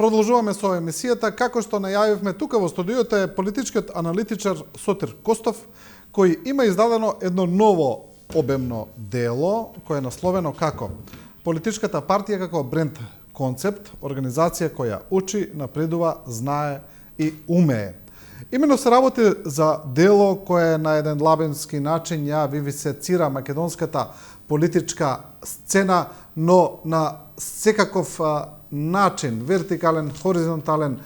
Продолжуваме со емисијата. Како што најавивме, тука во студиото е политичкиот аналитичар Сотир Костов, кој има издадено едно ново обемно дело, кое е насловено како Политичката партија како бренд концепт, организација која учи, напредува, знае и умее. Имено се работи за дело кое на еден лабенски начин ја вивисецира македонската политичка сцена, но на секаков начин, вертикален, хоризонтален,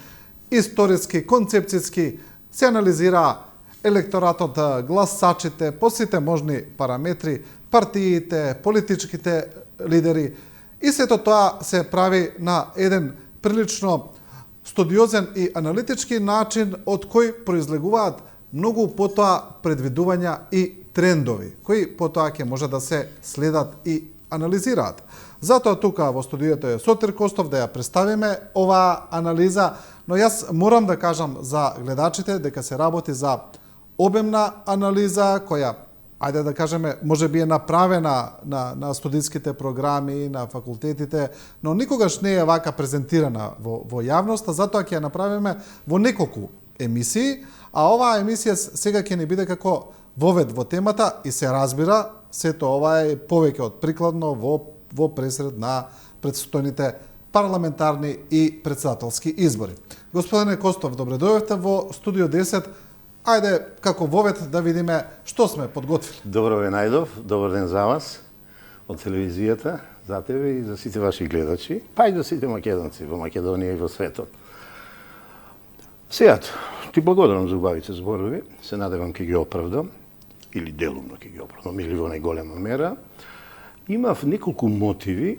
историски, концепцијски, се анализира електоратот, гласачите, по сите можни параметри, партиите, политичките лидери, и сето тоа се прави на еден прилично студиозен и аналитички начин, од кој произлегуваат многу потоа предвидувања и трендови, кои потоа ќе може да се следат и анализираат. Затоа тука во студиото е Сотир Костов да ја представиме оваа анализа, но јас морам да кажам за гледачите дека се работи за обемна анализа која, ајде да кажеме, може би е направена на студиските програми, на факултетите, но никогаш не е вака презентирана во јавноста, затоа ќе ја направиме во неколку емисии, а оваа емисија сега ќе ни биде како вовед во темата и се разбира, сето ова е повеќе од прикладно во пресред на предстојните парламентарни и председателски избори. Господине Костов, добре дојдовте во студио 10. Ајде, како вовед, да видиме што сме подготвили. Добро ве најдов, добар ден за вас, од телевизијата, за тебе и за сите ваши гледачи, па и за сите македонци во Македонија и во светот. Сега, ти благодарам за убавите зборови, се надевам ќе ги оправдам, или делумно ќе ги оправдам, или во најголема мера. Имав неколку мотиви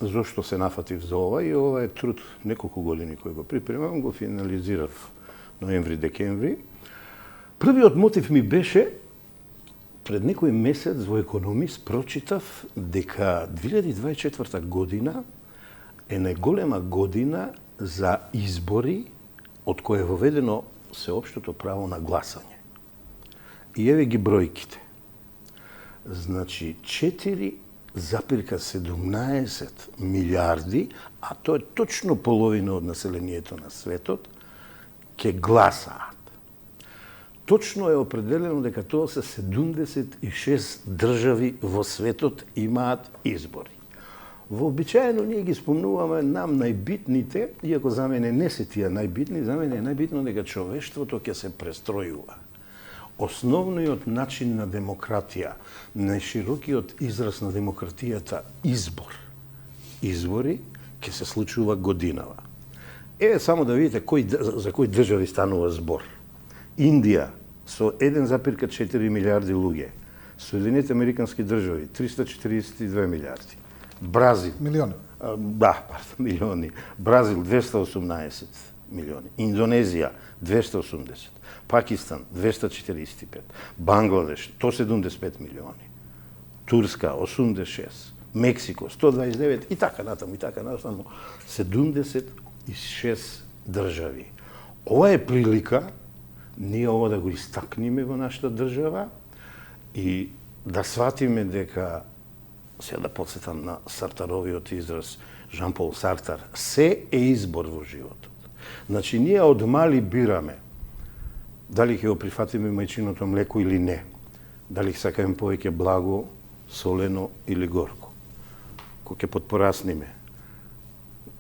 зошто се нафатив за ова, и ова е труд неколку години кој го припремам, го финализирав ноември-декември. Првиот мотив ми беше, пред некој месец во Економист прочитав дека 2024 година е најголема година за избори од кој е воведено сеопштото право на гласање. И еве ги бројките. Значи 4,17 милиарди, а тоа е точно половина од населението на светот, ќе гласаат. Точно е определено дека тоа се 76 држави во светот имаат избори. Вообичаено ние ги спомнуваме нам најбитните, иако за мене не се тие најбитни, за мене е најбитно дека човештвото ќе се престројува. Основниот начин на демократија, најширокиот израз на демократијата, избор. Избори ќе се случува годинава. Еве само да видите за кои држави станува збор. Индија со 1,4 милиарди луѓе, Соединените Американски држави 342 милиарди, Бразил Милиони. Милиони. Бразил 218 милиони, Индонезија 280, Пакистан 245, Бангладеш 175 милиони, Турска 86, Мексико 129 и така натаму 76 држави. Ова е прилика ние ова да го истакнеме во нашата држава и да сватиме дека, сега да подсетам на Сартаровиот израз, Жан-Пол Сартар, се е избор во животот. Значи, ние од мали бираме дали ќе го прифатиме мајчиното млеко или не, дали ќе сакаме повеќе благо, солено или горко. Кога ќе подпорасниме,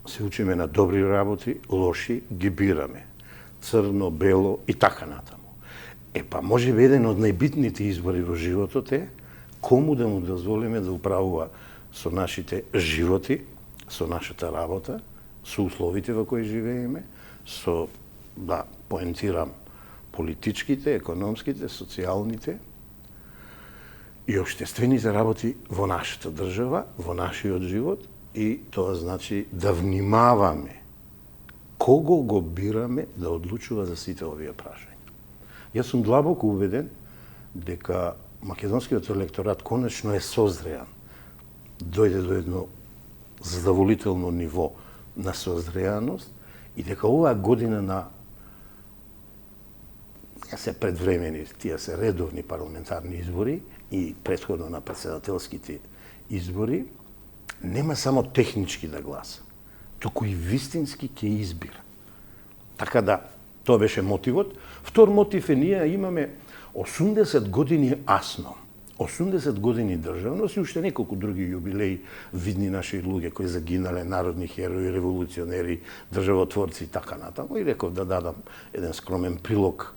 се учиме на добри работи, лоши ги бираме. Црно, бело и така натаму. Па може би еден од најбитните избори во животот е кому да му дозволиме да управува со нашите животи, со нашата работа, со условите во кои живееме, со, да поентирам, политичките, економските, социјалните и обштествените работи во нашата држава, во нашиот живот, и тоа значи да внимаваме кого го бираме да одлучува за сите овие прашања. Јас сум длабоко убеден дека македонскиот електорат конечно е созреан, дојде до едно задоволително ниво на созреаност и дека оваа година на се предвремени, тие се редовни парламентарни избори и претходно на председателските избори, нема само технички да гласа. туку и вистински ќе избира. Така да, тоа беше мотивот. Втор мотив е ние имаме 80 години АСНО, 80 години државност и уште неколку други јубилеи, видни наши луѓе кои загинале, народни херои, револуционери, државотворци и така натаму. И реков да дадам еден скромен прилог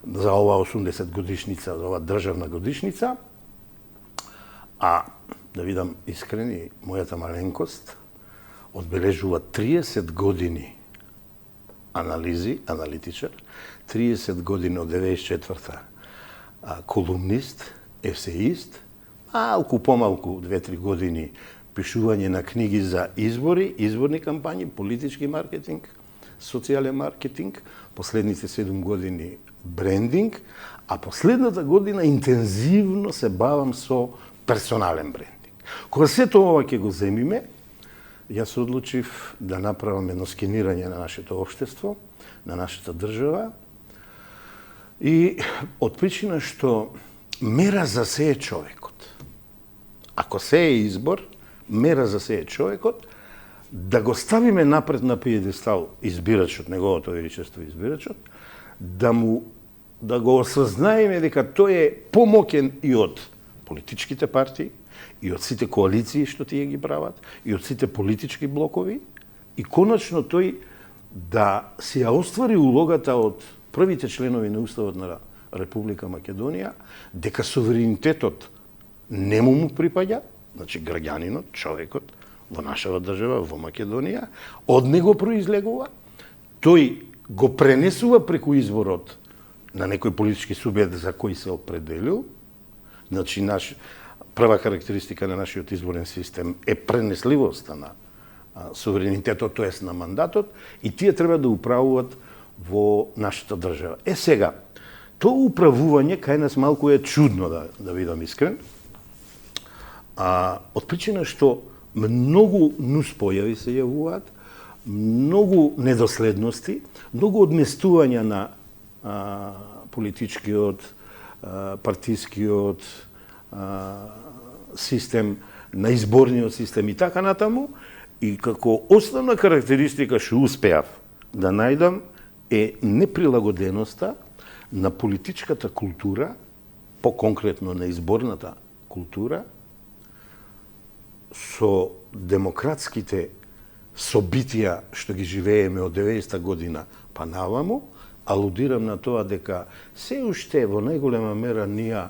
за ова 80 годишница, за ова државна годишница. А да видам искрени, мојата маленкост одбележува 30 години анализи, аналитичар, 30 години од 94-та колумнист, есеист, малку помалку 2-3 години пишување на книги за избори, изборни кампањи, политички маркетинг, социјален маркетинг, последните 7 години брендинг, а последната година интензивно се бавам со персонален брендинг. Кога сето ова ќе го земиме, јас се одлучив да направам едно скенирање на нашето општество, на нашата држава и од причина што мера за се е човекот. Ако се е избор, мера за се е човекот, да го ставиме напред на пиедестал избирачот, неговото величество избирачот, да го осознаеме дека тој е помоќен и од политичките партии, и од сите коалиции што тие ги прават, и од сите политички блокови, и конечно тој да си ја оствари улогата од првите членови на Уставот на Република Македонија, дека суверенитетот не му припаѓа, значи граѓанинот, човекот во нашава држава, во Македонија, од него произлегува, тој го пренесува преку изборот на некој политички субјект за кој се определил. Значи, прва карактеристика на нашиот изборен систем е пренесливоста на суверенитетот, тоест на мандатот, и тие треба да управуваат во нашата држава. Сега, тоа управување кај нас малку е чудно, да видам искрен, од причина што многу нуспојави се јавуваат, многу недоследности, многу одместувања на политичкиот, партискиот систем, на изборниот систем и така натаму, и како основна карактеристика што успеав да најдам е неприлагоденоста на политичката култура, по-конкретно на изборната култура, со демократските собитија што ги живееме од 90-та година па наваму. Алудирам на тоа дека се уште во најголема мера ние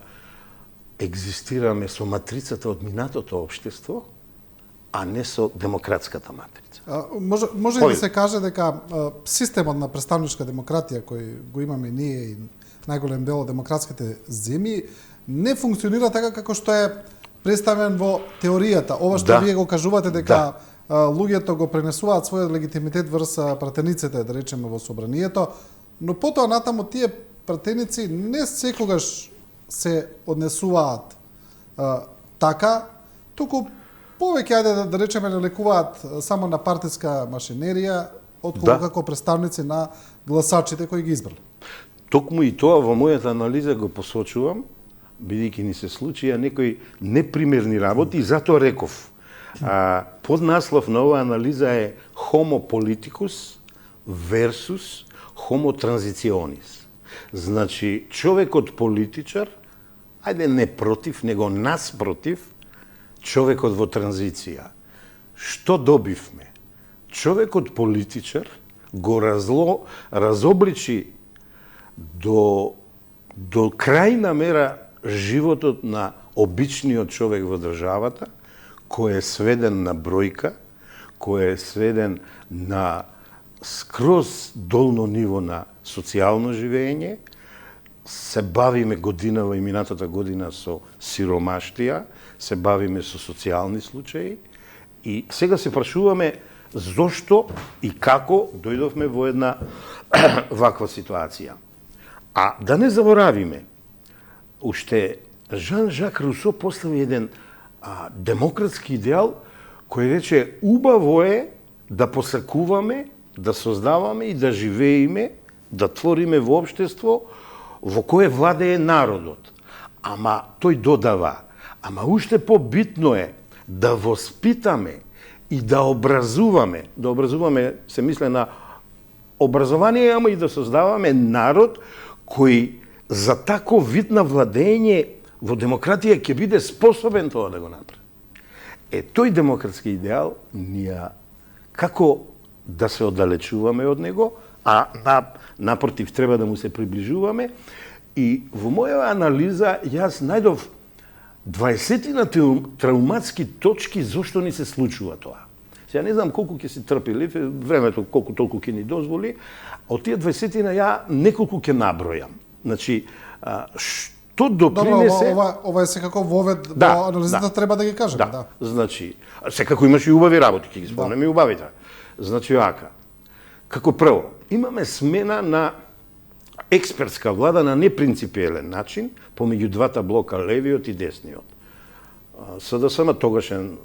екзистираме со матрицата од минатото општество, а не со демократската матрица. Може да се каже дека системот на представничка демократија кој го имаме ние и најголем дел од демократските земји не функционира така како што е представен во теоријата. Ова што вие го кажувате дека луѓето го пренесуваат својот легитимитет врз пратениците, да речеме, во собранието, но потоа натаму тие пратеници не секогаш се однесуваат така, туку повеќе, ајде да речеме, не лекуваат само на партиска машинерија, отколку како представници на гласачите кои ги избрали. Токму и тоа во мојата анализа го посочувам, бидејќи ни се случија некои непримерни работи, и затоа реков. Поднаслов на оваа анализа е Homo politicus versus Homo transitionis. Значи, човекот политичар, ајде не против, него наспротив, човекот во транзиција. Што добивме? Човекот политичар го разобличи до крајна мера животот на обичниот човек во државата, кој е сведен на бројка, кој е сведен на скроз долно ниво на социјално живење, се бавиме годинава и минатата година со сиромаштија, се бавиме со социјални случаи и сега се прашуваме зошто и како дојдовме во една ваква ситуација. А да не заборавиме, уште Жан-Жак Русо постави еден демократски идеал кој рече убаво е да посакуваме, да создаваме и да живееме, да твориме во општество во кое владее народот. Ама тој додава, ама уште побитно е да воспитаме и да образуваме се мисле на образование, ама и да создаваме народ кој за таков вид на владење во демократија ќе биде способен тоа да го направи. Тој демократски идеал ние како да се оддалечуваме од него, а напротив треба да му се приближуваме. И во моја анализа јас најдов 20 травматски точки зошто ни се случува тоа. Сега не знам колку ќе си трпели, времето колку толку ќе ни дозволи, од тие 20 ја неколку ќе набројам. Значи, што допринесе... Добро, ова е секако вовед до анализата, треба да ги кажеме. Да. Значи, секако имаш и убави работи, ќе ги спомнеме и убавите. Значи, како прво, имаме смена на експертска влада на непринципиелен начин помеѓу двата блока, левиот и десниот. СДСМ, тогашен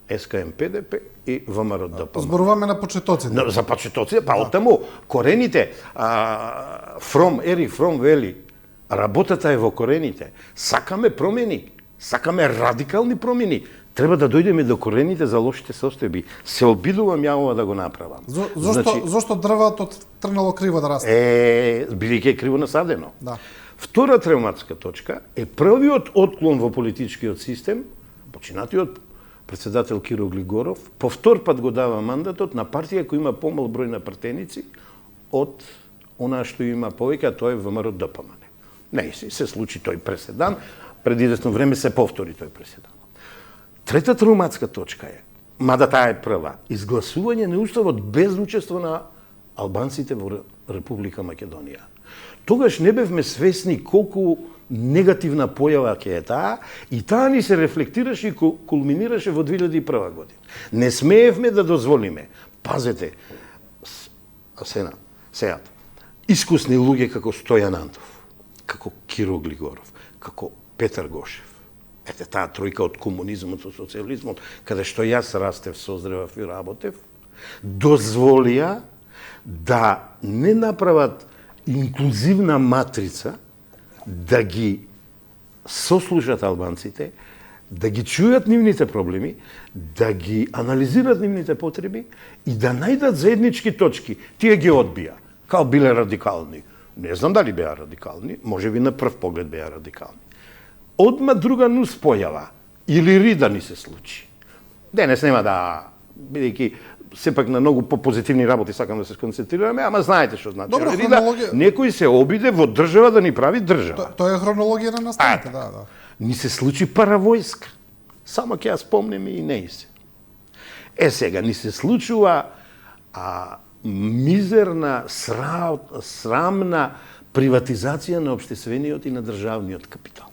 СКМ-ПДП и ВМРО-ДПМН. Зборуваме на почетоците. За почетоците, па оттаму корените, Ерик Фром вели, работата е во корените. Сакаме промени, сакаме радикални промени. Треба да дојдеме до корените за лошите состојби. Се обидувам ја ова да го направам. Зошто дрвото тргнало криво да расте? Бидејќи е криво насадено. Да. Втора травматска точка е првиот отклон во политичкиот систем, починатиот председател Киро Глигоров, по втор пат го дава мандатот на партија која има помал број на пратеници од она што има повеќе, а тоа е ВМРО-ДПМН. Не, се случи тој преседан, пред известно време се повтори тој преседан. Трета травматска точка е, мада таа е прва, изгласување на уставот без учество на албанците во Република Македонија. Тогаш не бевме свесни колку негативна појава ќе е таа и таа ни се рефлектираше и кулминираше во 2001 година. Не смеевме да дозволиме. Пазете, сега, искусни луѓе како Стојан Антов, како Киро Глигоров, како Петар Гошев, таа тројка од комунизмот, од социјализмот, каде што јас растев, созревав и работев, дозволија да не направат инклузивна матрица, да ги сослушат албанците, да ги чујат нивните проблеми, да ги анализират нивните потреби и да најдат заеднички точки. Тие ги одбија, као биле радикални. Не знам дали беа радикални, може би на прв поглед беа радикални. Одма друга нус појава, или рида ни се случи. Денес нема да, бидејќи сепак на многу позитивни работи сакам да се сконцентрираме, ама знаете што значи. Добро, рида, некој се обиде во држава да ни прави држава. Тоа е хронологија на настаните, да. Ни се случи паравојска. Само ќе ја спомнеме и нејсе. Сега, ни се случува мизерна, срамна приватизација на општествениот и на државниот капитал.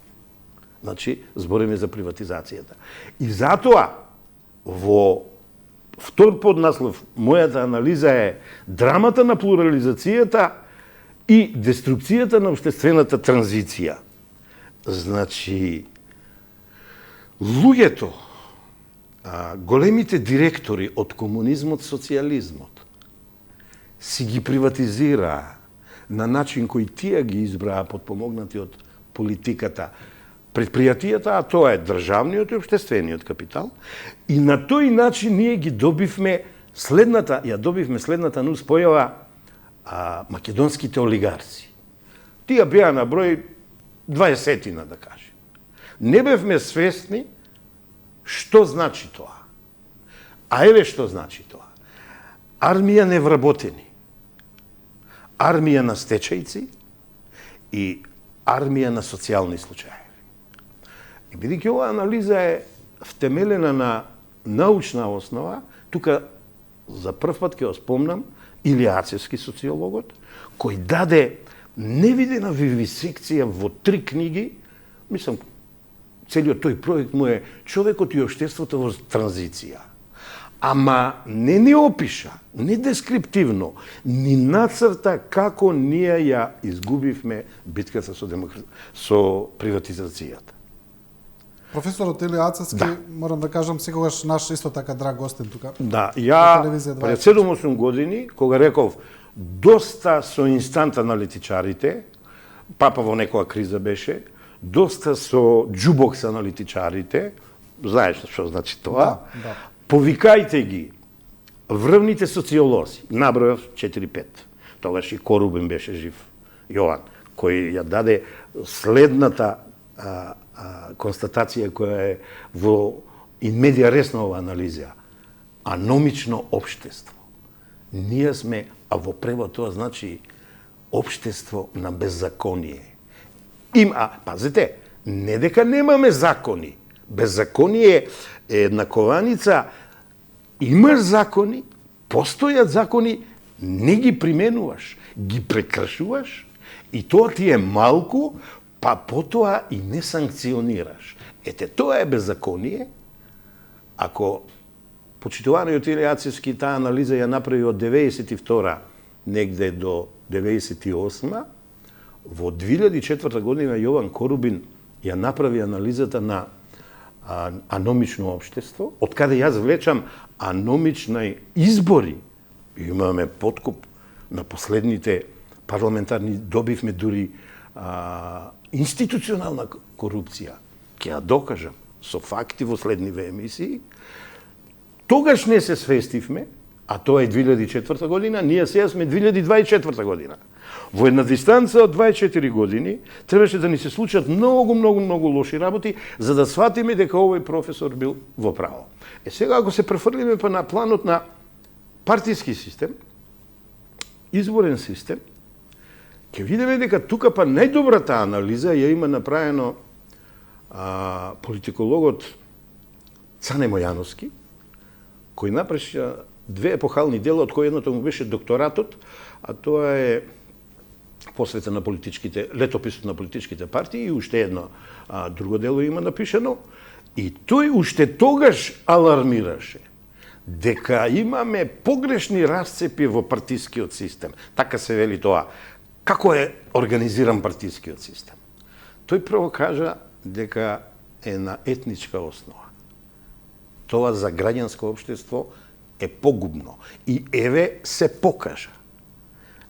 Значи, збориме за приватизацијата. И затоа, во втор поднаслов, мојата анализа е драмата на плурализацијата и деструкцијата на општествената транзиција. Значи, луѓето, големите директори од комунизмот, социјализмот, си ги приватизираа на начин кој тие ги избраа подпомогнати од политиката, предпријатијата, а тоа е државниот и општествениот капитал, и на тој начин ние ги добивме следната нус појава македонските олигарси. Тие беа на број 20-тина, да кажем. Не бевме свесни што значи тоа. А еве што значи тоа. Армија невработени, армија на стечајци и армија на социјални случаи. И бидејќи оваа анализа е втемелена на научна основа, тука за прв пат ќе го спомнам Илијацевски социологот, кој даде невидена вивисекција во 3 книги, мислам, целиот тој проект му е човекот и општеството во транзиција. Ама не ни опиша, не дескриптивно, ни нацрта како ние ја изгубивме битката со приватизацијата. Професорот Илијацевски, морам да кажам, секогаш наш исто така драг гостин тука. Да, ја пред 7-8 години, кога реков доста со инстант аналитичарите, папа во некоја криза беше, доста со джубокс аналитичарите, знаеш што значи тоа, повикајте ги врвните социолози, набројав 4-5. Тогаш и Корубин беше жив, Јован, кој ја даде следната констатација која е во in media реснова анализа. Аномично општество. Ние сме, а во превод тоа значи општество на беззаконие. Пазите, не дека немаме закони. Беззаконие е една кованица, имаш закони, постојат закони, не ги применуваш, ги прекршуваш и тоа ти е малку, па потоа и не санкционираш. Ете, тоа е беззаконие. Ако почитуваниот Илија Ацевски таа анализа ја направи од 92 негде до 98, во 2004 година Јован Корубин ја направи анализата на аномично општество, од каде јас влечам аномични избори. Имаме подкуп на последните парламентарни, добивме дури институционална корупција. Ќе ја докажам со факти во следниве емисии. Тогаш не се свестивме, а тоа е 2004 година, ние сега сме 2024 година. Во една дистанца од 24 години требаше да ни се случат многу лоши работи за да сватиме дека овој професор бил во право. Сега ако се префрлиме па на планот на партиски систем, изборен систем, ќе видиме дека тука па најдобрата анализа ја има направено политикологот Цане Мојановски, кој напиша две епохални дела, од кои едното му беше докторатот, а тоа е посвета на политичките, летописот на политичките партии и уште едно друго дело има напишано. И тој уште тогаш алармираше дека имаме погрешни расцепи во партискиот систем. Така се вели тоа. Како е организиран партискиот систем? Тој прво кажа дека е на етничка основа. Тоа за граѓанско општество е погубно. И еве се покажа.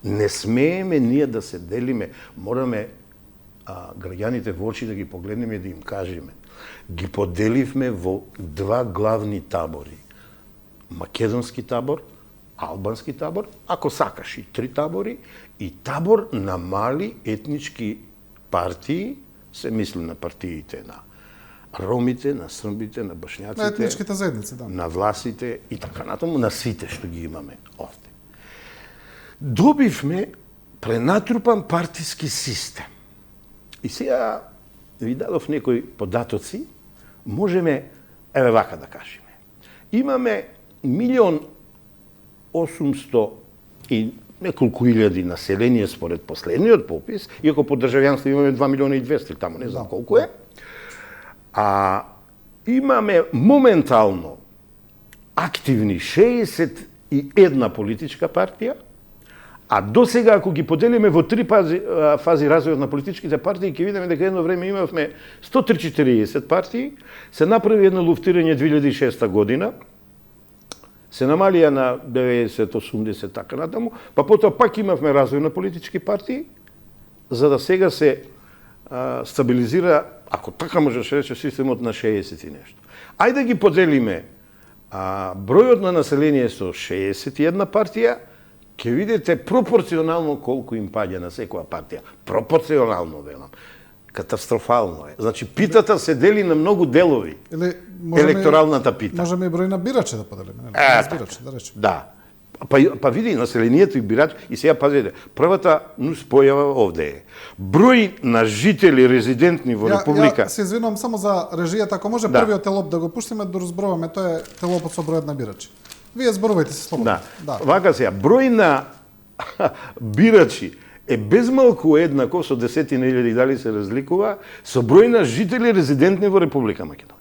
Не смееме ние да се делиме, мораме граѓаните во очи да ги погледнеме и да им кажеме. Ги поделивме во два главни табори. Македонски табор, албански табор, ако сакаш и три табори, и табор на мали етнички партии, се мисли на партиите на ромите, на србите, на бошњаците, на етничките заедници, да. На власите и така натаму, на сите што ги имаме овде. Добивме пренатрупан партиски систем. И сега ви дадов некои податоци, можеме, еве вака да кажеме. Имаме 1.800.000 и неколку илјади население според последниот попис, иако по државјанство имаме 2.200.000, таму не знам колку е. А имаме моментално активни 61 политичка партија, а до сега ако ги поделиме во три фази развојот на политичките партии, ќе видиме дека едно време имавме 140 партии, се направи едно луфтирање 2006 година, се намалија на 90-80 така натаму, па потоа пак имавме развој на политички партии, за да сега се стабилизира, ако така може да се рече, системот на 60 и нешто. Ајде да ги поделиме бројот на население со 61 партија, ќе видите пропорционално колку им паѓа на секоја партија. Пропорционално, велам. Катастрофално е. Значи, питата се дели на многу делови. Или електоралната пита. Можеме и број на бирачи да поделиме. Бирачи, да речеме. Да. Па види, населението и бирачи, и сега пазите, првата нус појава овде е. Број на жители резидентни во Република... Ја се извинувам само за режијата, ако може првиот телоп да го пуштиме, да разборуваме, тоа е телопот со бројот на бирачи. Вие зборувајте се слободно. Да. Вака сега, број на бирачи е безмалку еднаков со десетина илјади, дали се разликува, со број на жители резидентни во Република Македонија.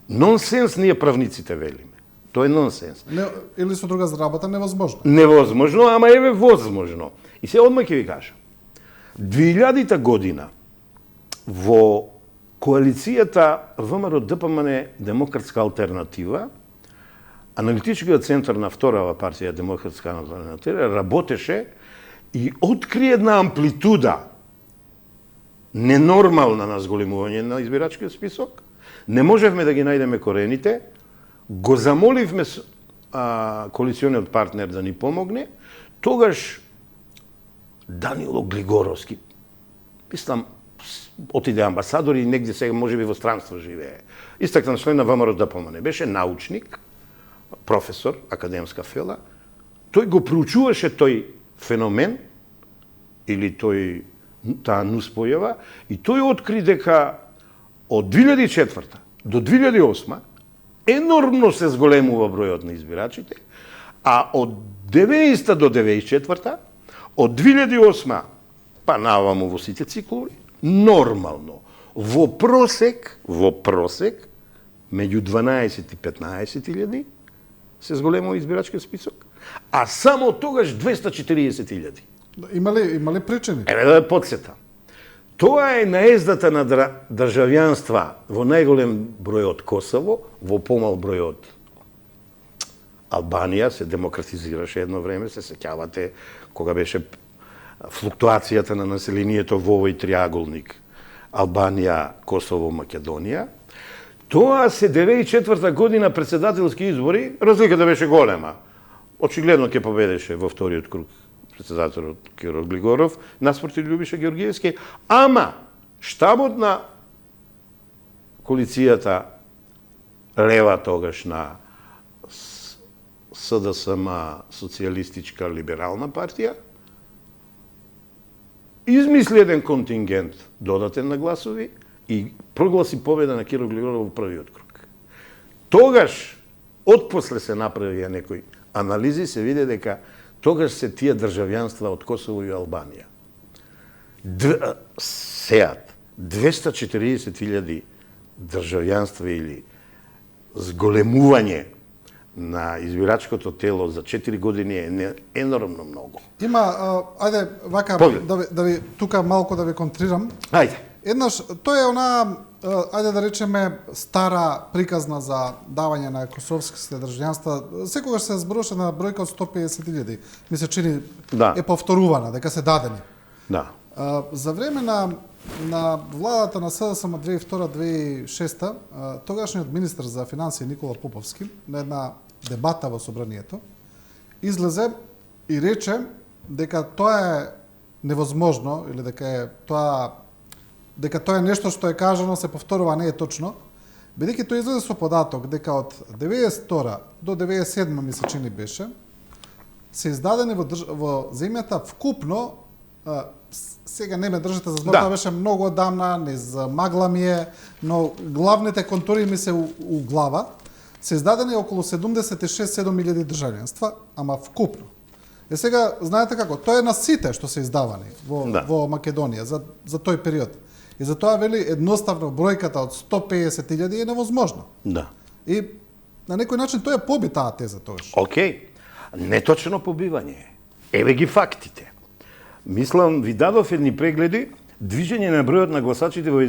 Нонсенс ние правниците велиме. Тоа е нонсенс. Или со друга работа невозможно. Невозможно, ама еве возможно. И се одма ќе ви кажам. 2000 година во коалицијата ВМРО ДПМН Демократска алтернатива, аналитичкиот центар на вторава партија Демократска алтернатива работеше и откри една амплитуда ненормална на зголемување на избирачкиот список. Не можевме да ги најдеме корените, го замоливме коалициониот партнер да ни помогне, тогаш Данило Глигоровски, мислам, отиде амбасадор и негде сега можеби во странство живее. Истакнат член на ВМРО ДПМН, беше научник, професор, академска фела. Тој го проучуваше тој феномен или таа нуспојава и тој откри дека од 2004 до 2008 енормно се зголемува бројот на избирачите, а од 90 до 94 од 2008 па наваму во сите циклови, нормално, во просек, меѓу 12 и 15 илјади се зголемува избирачкиот список, а само тогаш 240 илјади. Има ли причини? Еве да ја подсетам. Тоа е наездата на државјанства во најголем број од Косово, во помал број од Албанија, се демократизираше едно време, се сеќавате кога беше флуктуацијата на населението во овој триаголник Албанија, Косово, Македонија. Тоа се 2004 година председателски избори, разликата беше голема. Очигледно ќе победеше во вториот круг председателот Киро Глигоров, наспроти Љубиша Георгиевски, ама штабот на коалицијата лева тогаш на СДСМ, социјалистичка либерална партија, измисли еден контингент додатен на гласови и прогласи победа на Киро Глигоров во првиот круг. Тогаш, отпосле се направија некои анализи, се виде дека тогаш се тие државјанства од Косово и Албанија. Сеат 240.000 државјанства или зголемување на избирачкото тело за 4 години е енормно многу. Има, ајде, вака, да ви тука малку да ви контрирам. Ајде. Еднаш, тоа е она, ајде да речеме, стара приказна за давање на косовските државјанства. Секогаш се зборуваше на бројка од 150.000. Ми се чини е повторувана, дека се дадени. Да. За време на владата на СДСМ 2002-2006, тогашниот министер за финансии Никола Поповски на една дебата во собранието излезе и рече дека тоа е невозможно или дека тоа е нешто што е кажано, се повторува, не е точно, бидејќи тој излезе со податок дека од 92 до 97 ми се чини беше, се издадени во земјата вкупно, сега не ме држите за збор, тоа беше многу одамна, низ магла ми е, но главните контури ми се у глава, се издадени околу 76-7 државјанства, ама вкупно. Е сега, знаете како, тоа е на сите што се издавани во Македонија за тој период. И затоа вели едноставно бројката од 150.000 е невозможна. Да. И на некој начин тоа е поби таа теза тогаш. Океј. Неточно побивање. Еве ги фактите. Мислам, ви дадов едни прегледи, движење на бројот на гласачите во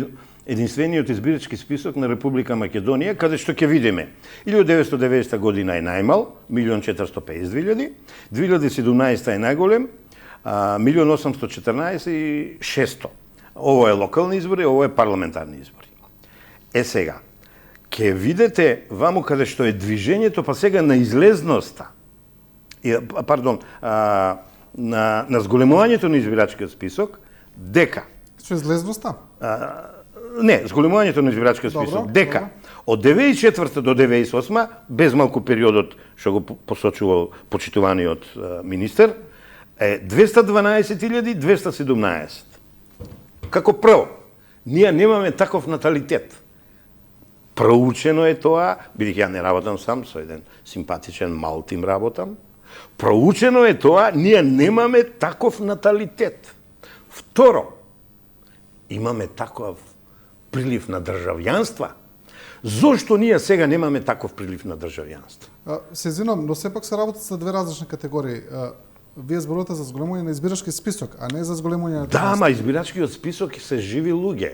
единствениот избирачки список на Република Македонија, каде што ќе видиме. 1990 година е најмал, 1.452.000, 2017 е најголем, 1.814.600. Ово е локални избори, ово е парламентарни избори. Е сега, ќе видите ваму каде што е движењето, па сега на излезноста, на зголемувањето на избирачкиот список, дека... Што е излезноста? Не, зголемувањето на избирачкиот список, дека од 2004 до 2008, без малку периодот што го посочувал почитуваниот министер, е 212.217. Како прво, ние немаме таков наталитет. Проучено е тоа, бидејќи ја не работам сам, со еден симпатичен мал тим работам, проучено е тоа, ние немаме таков наталитет. Второ, имаме таков прилив на државјанства. Зошто ние сега немаме таков прилив на државјанство? Се извинувам, но сепак се работат за две различни категории. Вие зборувате за зголемување на избирачки список, а не за зголемување на државјанство. Да, ама избирачкиот список се живи луѓе.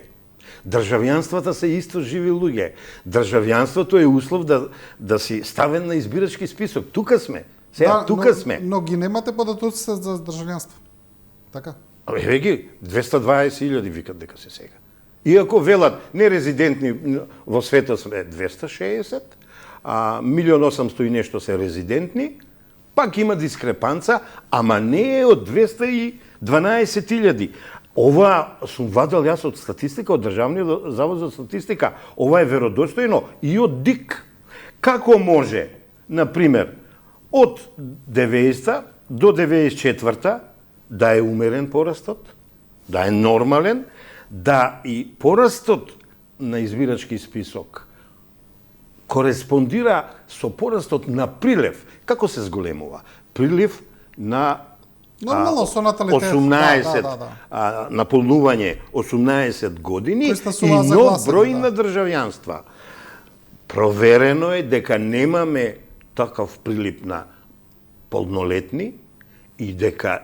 Државјанствата се исто живи луѓе. Државјанството е услов да си ставен на избирачки список. Тука сме. Сега, тука сме. Но ги немате податоците за државјанство. Така? Еве ги, 220.000 викат дека се сега. Иако велат нерезидентни во светот сме 260, 1.800.000 и нешто се резидентни, пак има дискрепанца, ама не е од 212.000. Ова сум вадел јас од статистика, од Државниот завод за статистика. Ова е веродостојно и од ДИК. Како може, например, од 90 до 94 да е умерен порастот, да е нормален, да и порастот на избирачки список кореспондира со порастот на прилив. Како се зголемува? Прилив на Нормално со наталитет. 18 наполнување 18 години и за нов гласање, број на државјанства. Проверено е дека немаме такав прилив на полнолетни и дека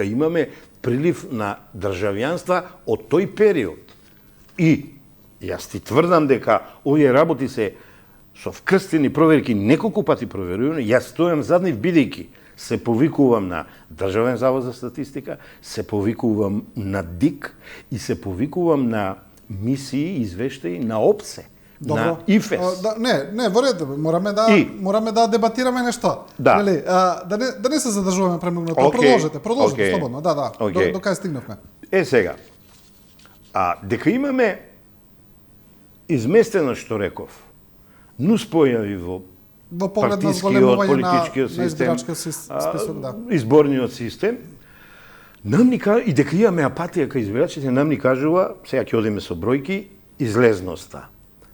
имаме прилив на државјанства од тој период. И јас ти тврдам дека овие работи се со вкрстени проверки, неколку пати проверувани, јас стојам зад нив бидејќи се повикувам на Државен завод за статистика, се повикувам на ДИК и се повикувам на мисии, извештаи на ОПСЕ, на ИФЕС. Не, во ред, мораме да дебатираме нешто. Да. Нели, да не се задржуваме премногу. Продолжете, слободно. Да. До кај стигнавме? Сега, дека имаме изместено, што реков, нуспојави во поглед на зголемување на избирачкиот список, да. Изборниот систем, нам ни кажува, и дека имаме апатија кај избирачите, нам ни кажува, сега ќе одиме со бројки, излезноста.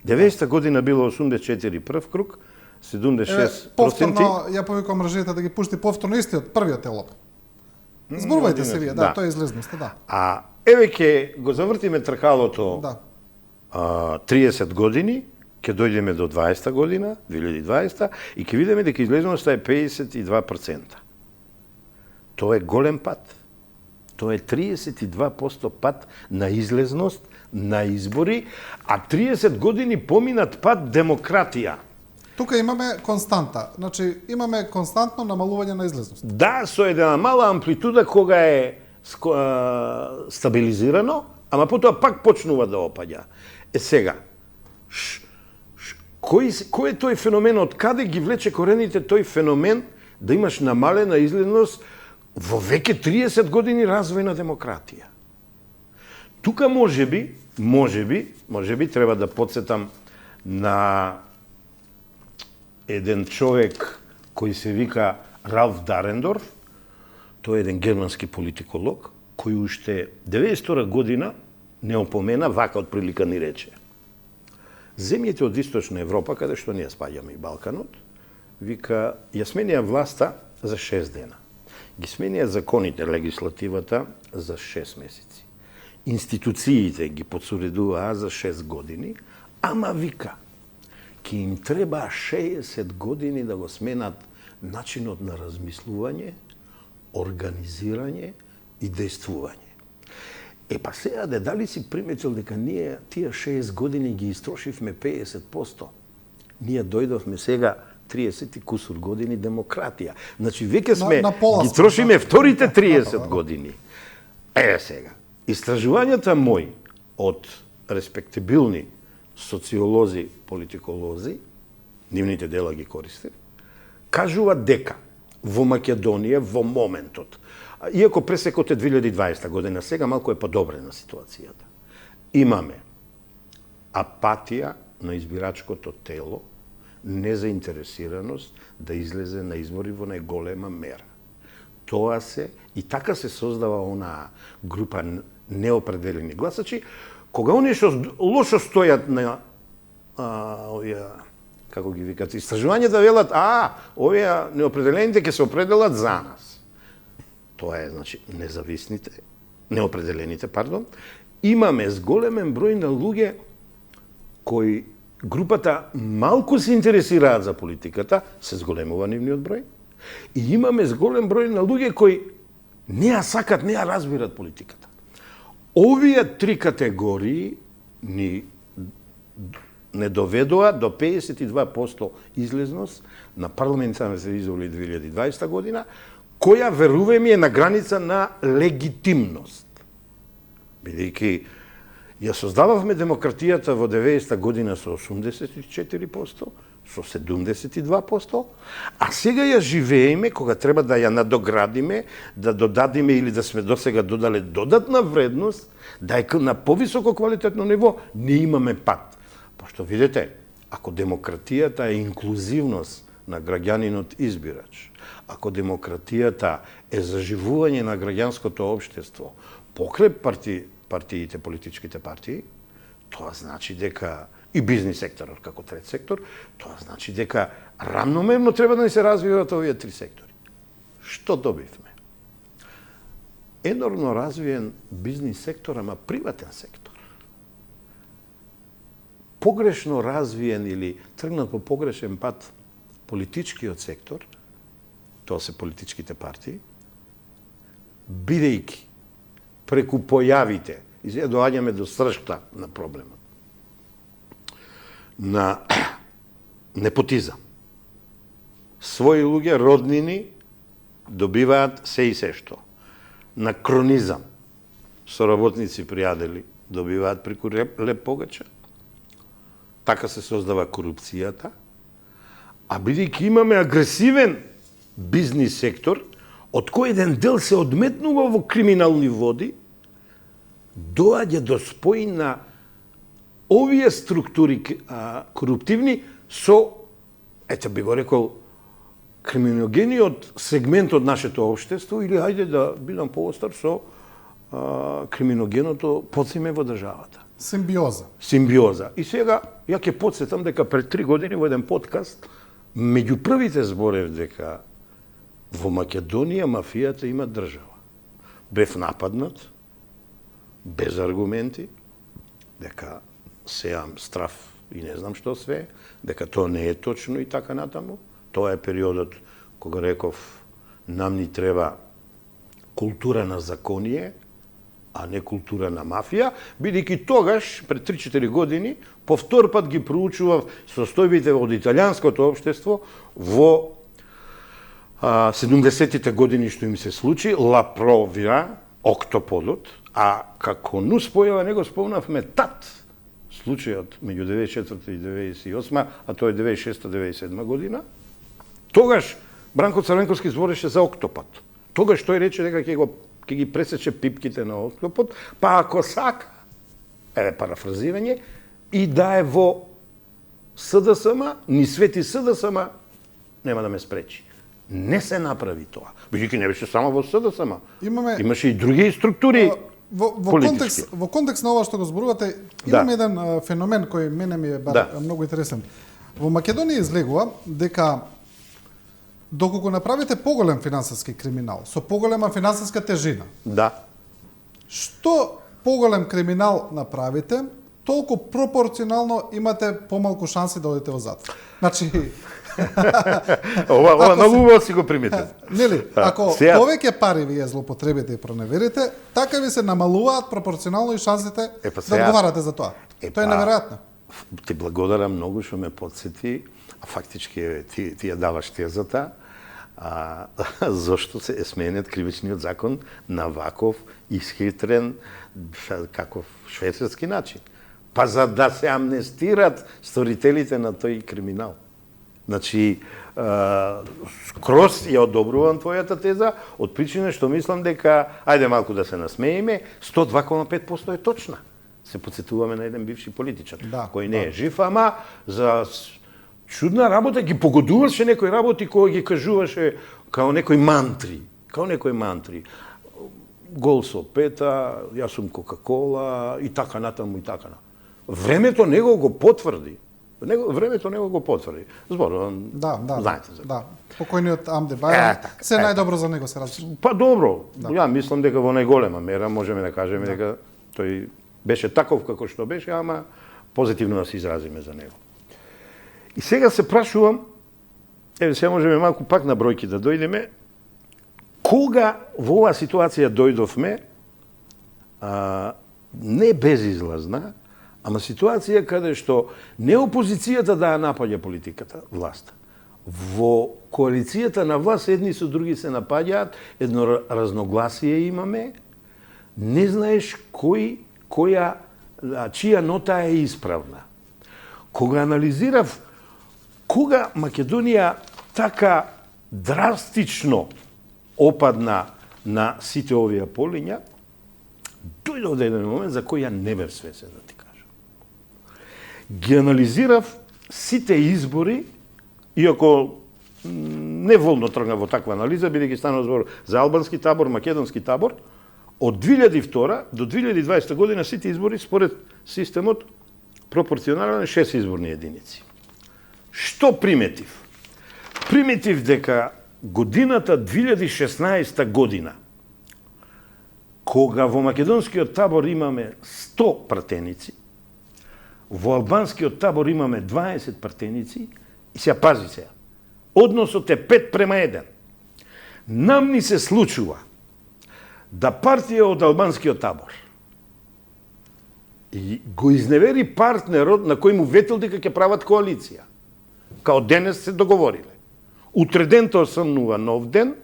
90-та година било 84 прв круг, 76%. Повторно, ја повикувам мрежите да ги пушти повторно истиот, првиот елоп. Зборувајте се вие, да, тоа е излезноста, да. Еве ќе го завртиме тркалото 30 години, ќе дојдеме до 20 година, 2020, и ќе видиме дека излезноста е 52%. Тоа е голем пат. Тоа е 32% пат на излезност, на избори, а 30 години поминат пат демократија. Тука имаме константа. Значи, имаме константно намалување на излезност. Да, со една мала амплитуда кога е стабилизирано, ама потоа пак почнува да опаѓа. Сега, кој е тој феномен, од каде ги влече корените тој феномен да имаш намалена излезност во веќе 30 години развој на демократија? Тука може би треба да подсетам на еден човек кој се вика Ралф Дарендорф. Тој е еден германски политиколог кој уште 92 година не опомена, вака од прилика ни рече: земјите од Источна Европа, каде што ние спаѓаме и Балканот, вика, ја сменија власта за 6 дена. Ги сменија законите, легислативата за 6 месеци. Институциите ги подсуредуваа за 6 години, ама вика, ќе им треба 60 години да го сменат начинот на размислување, организирање и действување. Па сега, дали си приметил дека ние тие 6 години ги истрошивме 50%? Ние дојдовме сега 30 и кусур години демократија. Значи, веќе сме ги трошиме вторите 30 години. Сега, истражувањата мои од респектабилни социолози, политиколози, нивните дела ги користев, кажуваат дека во Македонија во моментот, иако пресекот е 2020 година, сега малку е подобрена ситуацијата, имаме апатија на избирачкото тело, незаинтересираност да излезе на избори во најголема мера. Тоа се, и така се создава онаа група неопределени гласачи, кога оние што лошо стојат на овие, како ги викат, истражувањата велат, овие неопределените ќе се определат за нас. Тоа е, значи, неопределените, имаме зголемен број на луѓе кои групата малку се интересираат за политиката, се зголемува нивниот број, и имаме зголем број на луѓе кои не ја сакат, не ја разбират политиката. Овие три категории не доведоа до 52% излезност на парламентарните избори 2020 година, која, веруваме, е на граница на легитимност. Бидејќи ја создававме демократијата во 90-та година со 84%, со 72%, а сега ја живееме кога треба да ја надоградиме, да додадиме или да сме досега додале додатна вредност, да е на повисоко квалитетно ниво, не имаме пат. Пошто видите, ако демократијата е инклузивност на граѓанинот избирач, ако демократијата е заживување на граѓанското општество покрај партиите, политичките партии, тоа значи дека и бизнис секторот како трет сектор, тоа значи дека рамномерно треба да ни се развиваат овие три сектори. Што добивме? Енормно развиен бизнис сектор, ама приватен сектор. Погрешно развиен или тргнат по погрешен пат политичкиот сектор, тоа се политичките партии, бидејќи преку појавите, и сега доаѓаме до сршта на проблемот, на непотизам. Своји луѓе, роднини, добиваат се и се што. На кронизам, соработници, пријадели, добиваат преку леп погача. Така се создава корупцијата. А бидејќи имаме агресивен бизнис сектор, од кој еден дел се одметнува во криминални води, доаѓа до спој на овие структури коруптивни со, ете би го рекол, криминогениот сегмент од нашето општество, или ајде да бидам поостар, со криминогеното подземе во државата. Симбиоза. И сега, ја ќе подсетам дека пред 3 години во еден подкаст, меѓу првите зборев дека во Македонија мафијата има држава. Бев нападнат, без аргументи, дека сеам страф и не знам што све, дека тоа не е точно и така натаму. Тоа е периодот кога реков нам ни треба култура на законие, а не култура на мафија, бидејќи тогаш, пред 3-4 години, по втор пат ги проучував состојбите од италијанското општество во 70-тите години што им се случи, Ла Провија, Октоподот, а како нус појава него спомнавме ТАТ, случајот меѓу 94 и 98, а тоа е 96-97 година. Тогаш Бранко Црвенковски збореше за Октопод. Тогаш тој рече дека ќе ги пресече пипките на Октопод, па ако сака, парафразирање, и да е во СДСМ, ни свети СДСМ, нема да ме спречи. Не се направи тоа. Бидејќи не беше само во СДСМ. Имаше и други структури политички. Во контекст на ова што го зборувате, имаме еден феномен кој мене ми е многу интересен. Во Македонија излегува дека доколку направите поголем финансиски криминал, со поголема финансиска тежина, што поголем криминал направите, толку пропорционално имате помалку шанси да одите во затвор. Значи, ова многу убаво си го приметив. Нели, ако повеќе пари вие злоупотребите и проневерите, така ви се намалуваат пропорционално и шансите да одговарате за тоа. Тоа е неверојатно. Ти благодарам многу што ме подсети, а фактички ти ја даваш тезата, зошто се сменет кривичниот закон на ваков исхитрен, каков швејцарски начин. Па за да се амнестират сторителите на тој криминал. Значи, скроз ја одобрувам твојата теза, од причина што мислам дека, ајде малку да се насмееме, 102,5% е точна. Се подсетуваме на еден бивши политичар, кој не е жив, ама за чудна работа ги погодуваше некои работи кои ги кажуваше као некои мантри. Гол со пета, јас сум Кока-кола и така натаму и така натаму. Времето него го потврди. Зборувам, знаете за тоа. Покојниот Амде Бајрам, се најдобро за него се разбира. Па добро, ја мислам дека во најголема мера можеме да кажеме дека тој беше таков како што беше, ама позитивно да се изразиме за него. И сега се прашувам, сега можеме малку пак на бројки да дојдеме, кога во оваа ситуација дојдовме, не безизлазна, ама ситуација каде што не опозицијата да ја напаѓа политиката, власта. Во коалицијата на власт едни со други се напаѓаат, едно разногласие имаме, не знаеш чија нота е исправна. Кога анализирав кога Македонија така драстично опадна на сите овие полиња, дојде еден момент за кој ја не бев свесен, да ти кажам. Ги анализирав сите избори, иако неволно тргна во таква анализа, бидејќи станува збор за албански табор, македонски табор, од 2002 до 2020 година сите избори според системот пропорционален 6 изборни единици. Што приметив? Приметив дека годината 2016 година, кога во македонскиот табор имаме 100 пратеници, во албанскиот табор имаме 20 пратеници, и се пази се, односот е 5:1. Нам ни се случува да партија од албанскиот табор и го изневери партнерот на кој му ветил дека ќе прават коалиција. Као денес се договориле. Утре ден тоа сомнува нов ден,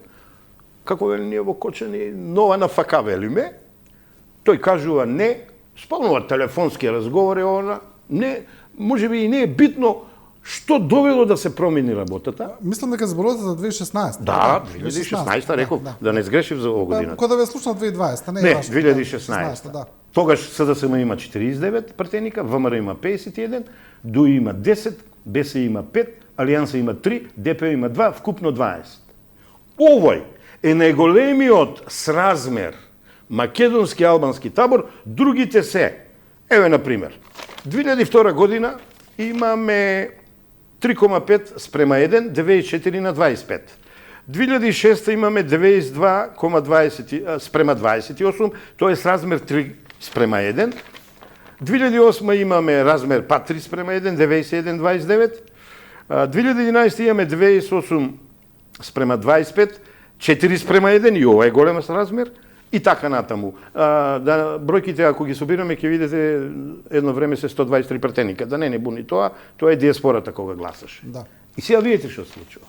како вели ние во Кочани, нова на фака велиме, тој кажува не, спомнува телефонски разговори, она, не, може би и не е битно што довело да се промени работата. Мислам дека зборувате за 2016. Да, 2016 реков, да не сгрешив за оваа година. Кога да ве слушнав 2020, не е Не, важно. 2016. Да. Тогаш СДСМ има 49 пратеника, ВМРО има 51, ДУ има 10, БС има 5, Алијанса има 3, ДП има 2, вкупно 20. Овој е најголемиот сразмер македонски албански табор, другите се. Еве, на пример, 2002 година имаме 3,5 спрема 1, 94 на 25. 2006 имаме 92,20 спрема 28, тоа е размер 3 спрема 1. 2008 имаме размер па 3 спрема 1, 91,29. 2011 имаме 28 спрема 25, 4 спрема 1 и ова е голем размер. И така натаму. Бројките, ако ги собираме, ќе видите, едно време се 123 пратеника. Да не буни тоа е диаспората кога гласаше. Да. И сега видите што се случува.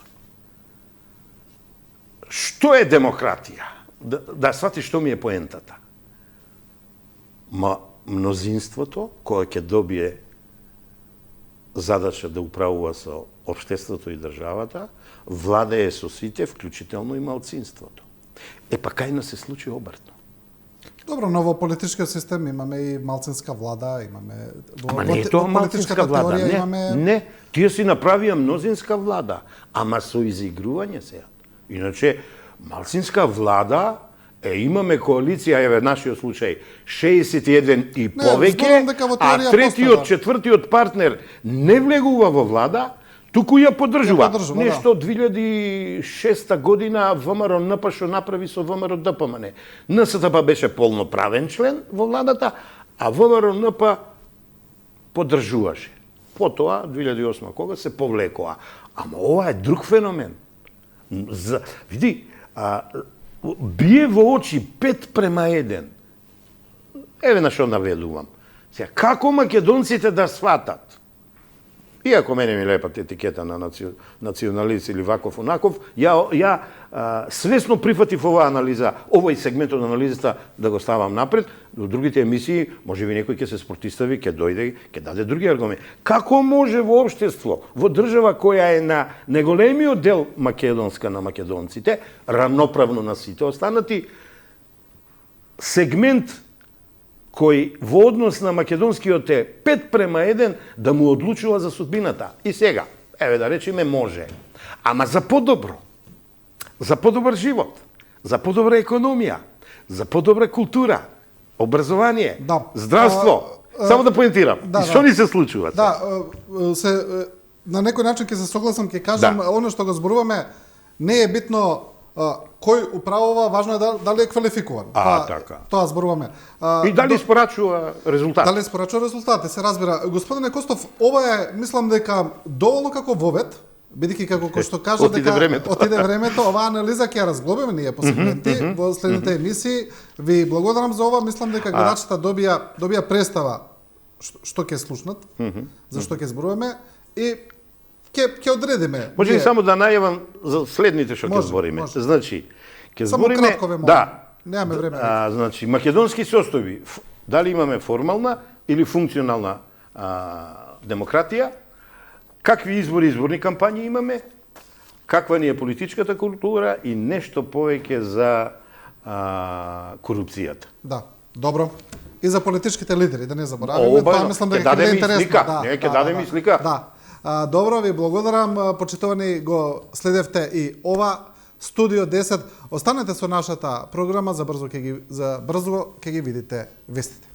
Што е демократија? Да сватиш што ми е поентата. Мнозинството, кое ќе добие задача да управува со општеството и државата, владее со сите, вклучително и малцинството. Па кај нас се случи обртно. Добро, но во политичкиот систем имаме и малцинска влада, имаме... Ама не е тоа малцинска влада, не, имаме... не. Тие си направија мнозинска влада, ама со изигрување сега. Иначе, малцинска влада, имаме коалиција, еве нашиот случај, 61 и повеќе, а третиот, четвртиот партнер не влегува во влада, туку ја поддржува. Нешто од 2006 година ВМРО НП што направи со ВМРО ДПМН. НСТП беше полноправен член во владата, а ВМРО НП поддржуваше. Потоа, 2008 кога се повлекоа. Ама ова е друг феномен. Види, бие во очи 5:1. Еве на што наведувам. Сега, како македонците да сватат? Иако мене ми лепат етикета на националист или ваков онаков, ја свесно прифатив оваа анализа, овој сегмент од анализата да го ставам напред, до другите емисии, може би некој ќе се спротистави, ќе дојде, ќе даде други аргументи. Како може во општество, во држава која е на неголемиот дел македонска на македонците, равноправно на сите останати, сегмент кој во однос на македонскиот е 5:1 да му одлучува за судбината. И сега, еве да речеме може. Ама за подобро. За подобар живот. За подобра економија. За подобра култура. Образование. Да. Здравство. Само да поентирам. И што ни се случува? Да, на некој начин ќе се согласам, ќе кажам, оно што го зборуваме, не е битно кој управува, важно е дали е квалификуван. Така. Тоа зборуваме. И дали испорачува резултат. Дали испорачува резултати, се разбира. Господине Костов, ова е, мислам дека доволно како вовет, бидејќи како кој што кажа дека отиде времето, оваа анализа ќе ја разглобиме ние по сегменти во следните емисии. Ви благодарам за ова, мислам дека гледачите добија представа што ќе слушнат, за што ќе зборуваме и ќе одредиме. Може ли само да најавам за следните што ќе збориме? Значи, ќе збориме... Да, немаме време. Значи, македонски состојби, дали имаме формална или функционална демократија какви изборни кампањи имаме, каква ни е политичката култура и нешто повеќе за корупцијата. Да, добро. И за политичките лидери, да не забораваме. Това мислам да ќе биде интересно. Ќе дадем и слика. Да. Добро, ви благодарам, почитувани, го следевте и ова Студио 10. Останете со нашата програма, за брзо ќе ги видите вестите.